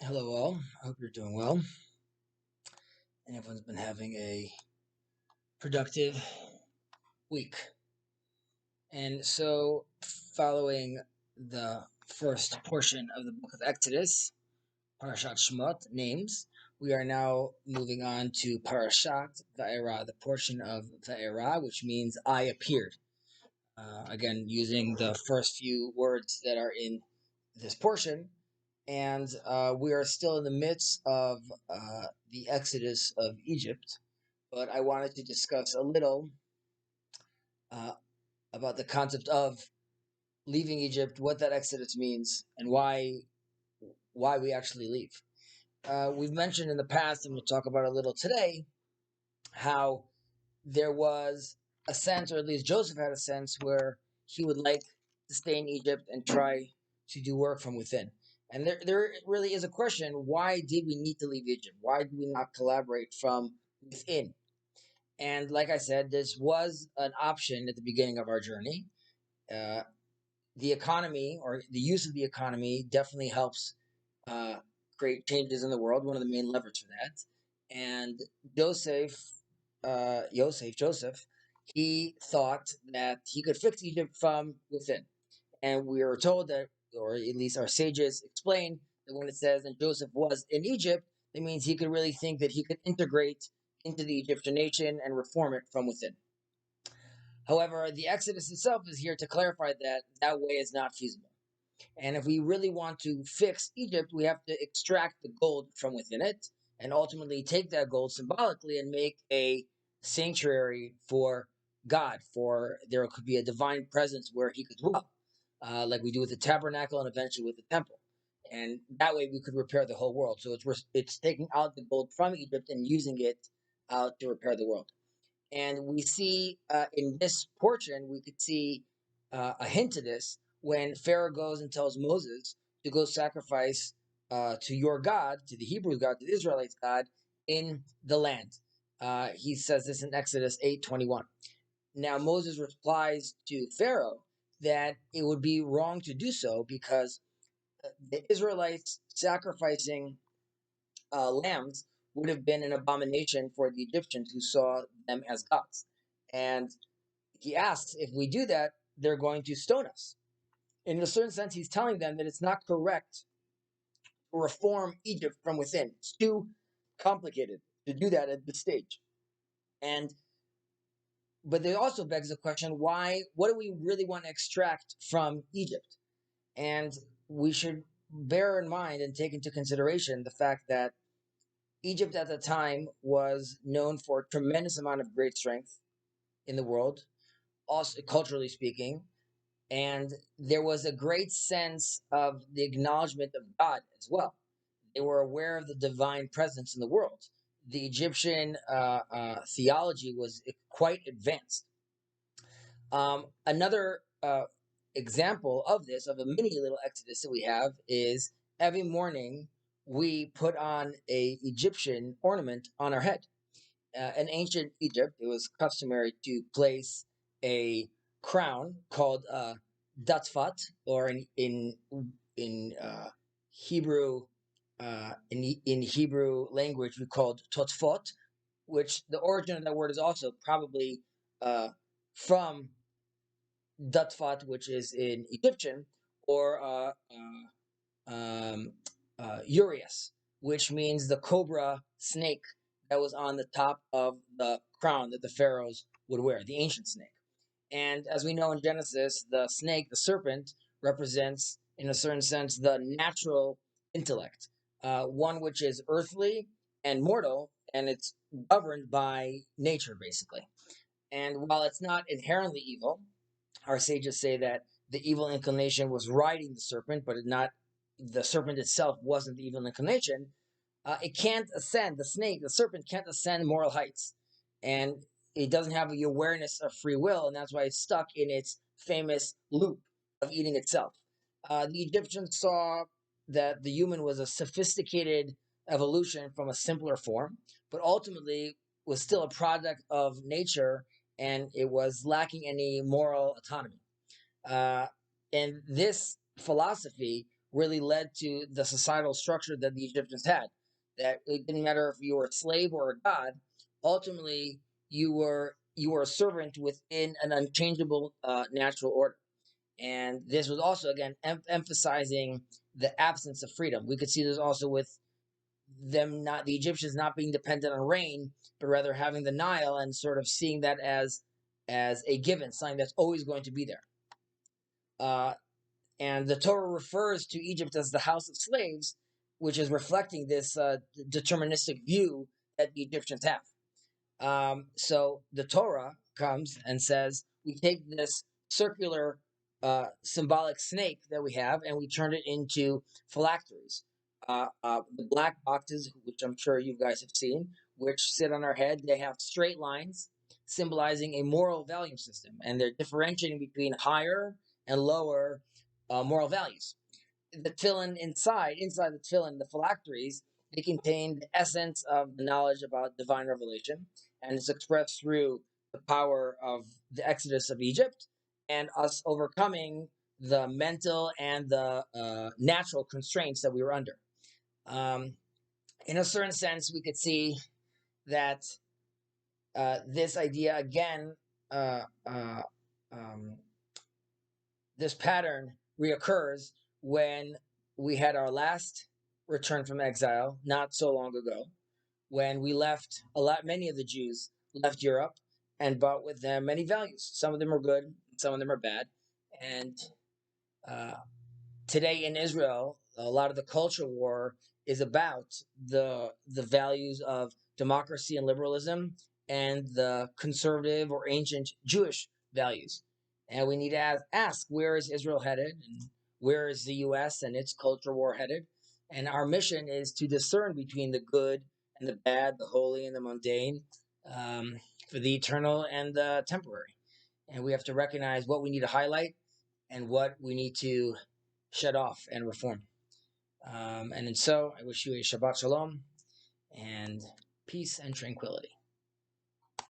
Hello, all. I hope you're doing well, and everyone's been having a productive week. And so, following the first portion of the book of Exodus, Parashat Shemot, names, we are now moving on to Parashat Va'era, the portion of Va'era, which means I appeared. Again, using the first few words that are in this portion. And we are still in the midst of the exodus of Egypt, but I wanted to discuss a little uh, about the concept of leaving Egypt, what that exodus means, and why we actually leave. We've mentioned in the past, and we'll talk about a little today, how there was a sense, or at least Joseph had a sense, where he would like to stay in Egypt and try to do work from within. And there really is a question: why did we need to leave Egypt? Why did we not collaborate from within? And like I said, this was an option at the beginning of our journey. Uh, the economy, or the use of the economy, definitely helps uh, create changes in the world. One of the main levers for that. And Joseph, Joseph, he thought that he could fix Egypt from within. And we are told that, or at least our sages explain, that when it says that Joseph was in Egypt, it means he could really think that he could integrate into the Egyptian nation and reform it from within. However, the Exodus itself is here to clarify that that way is not feasible. And if we really want to fix Egypt, we have to extract the gold from within it and ultimately take that gold symbolically and make a sanctuary for God, for there could be a divine presence where he could dwell, like we do with the tabernacle and eventually with the temple. And that way we could repair the whole world. So it's taking out the gold from Egypt and using it out to repair the world. And we see in this portion, we could see a hint of this when Pharaoh goes and tells Moses to go sacrifice to your God, to the Hebrew God, to the Israelites' God in the land. He says this in Exodus 8:21. Now Moses replies to Pharaoh that it would be wrong to do so because the Israelites sacrificing lambs would have been an abomination for the Egyptians who saw them as gods. And he asks, if we do that, they're going to stone us. In a certain sense, he's telling them that it's not correct to reform Egypt from within. It's too complicated to do that at this stage. And but it also begs the question, why, what do we really want to extract from Egypt? And we should bear in mind and take into consideration the fact that Egypt at the time was known for a tremendous amount of great strength in the world, also culturally speaking, and there was a great sense of the acknowledgement of God as well. They were aware of the divine presence in the world. The Egyptian theology was quite advanced. Another example of this, of a mini little exodus that we have, is every morning we put on a Egyptian ornament on our head. In ancient Egypt, it was customary to place a crown called datzfat, or in Hebrew in Hebrew language we called totfot, which the origin of that word is also probably uh, from datzfat, which is in Egyptian, or um, Urias, which means the cobra snake that was on the top of the crown that the pharaohs would wear, the ancient snake. And as we know in Genesis, the snake, the serpent, represents, in a certain sense, the natural intellect, one which is earthly and mortal, and it's governed by nature, basically. And while it's not inherently evil, our sages say that the evil inclination was riding the serpent, but not the serpent itself wasn't the evil inclination. It can't ascend. The snake, the serpent, can't ascend moral heights, and it doesn't have the awareness of free will, and that's why it's stuck in its famous loop of eating itself. The Egyptians saw that the human was a sophisticated evolution from a simpler form, but ultimately was still a product of nature, and it was lacking any moral autonomy. Uh, and this philosophy really led to the societal structure that the Egyptians had. That it didn't matter if you were a slave or a god. Ultimately, you were a servant within an unchangeable natural order. And this was also again emphasizing the absence of freedom. We could see this also with the Egyptians not being dependent on rain, but rather having the Nile and sort of seeing that as a given, something that's always going to be there. Uh, and the Torah refers to Egypt as the house of slaves, which is reflecting this deterministic view that the Egyptians have. So the Torah comes and says, we take this circular symbolic snake that we have and we turn it into phylacteries. The black boxes, which I'm sure you guys have seen, which sit on our head, they have straight lines symbolizing a moral value system, and they're differentiating between higher and lower moral values. The tefillin inside the tefillin, the phylacteries, they contain the essence of the knowledge about divine revelation, and it's expressed through the power of the exodus of Egypt and us overcoming the mental and the natural constraints that we were under. Um, in a certain sense, we could see that this idea again, uh, uh, um, this pattern reoccurs when we had our last return from exile not so long ago, when we left many of the Jews left Europe and brought with them many values. Some of them are good, some of them are bad. And uh, today in Israel, a lot of the culture war is about the values of democracy and liberalism and the conservative or ancient Jewish values. And we need to ask, where is Israel headed, and where is the U.S. and its culture war headed? And our mission is to discern between the good and the bad, the holy and the mundane, um, for the eternal and the temporary. And we have to recognize what we need to highlight and what we need to shut off and reform. And so I wish you a Shabbat Shalom and peace and tranquility.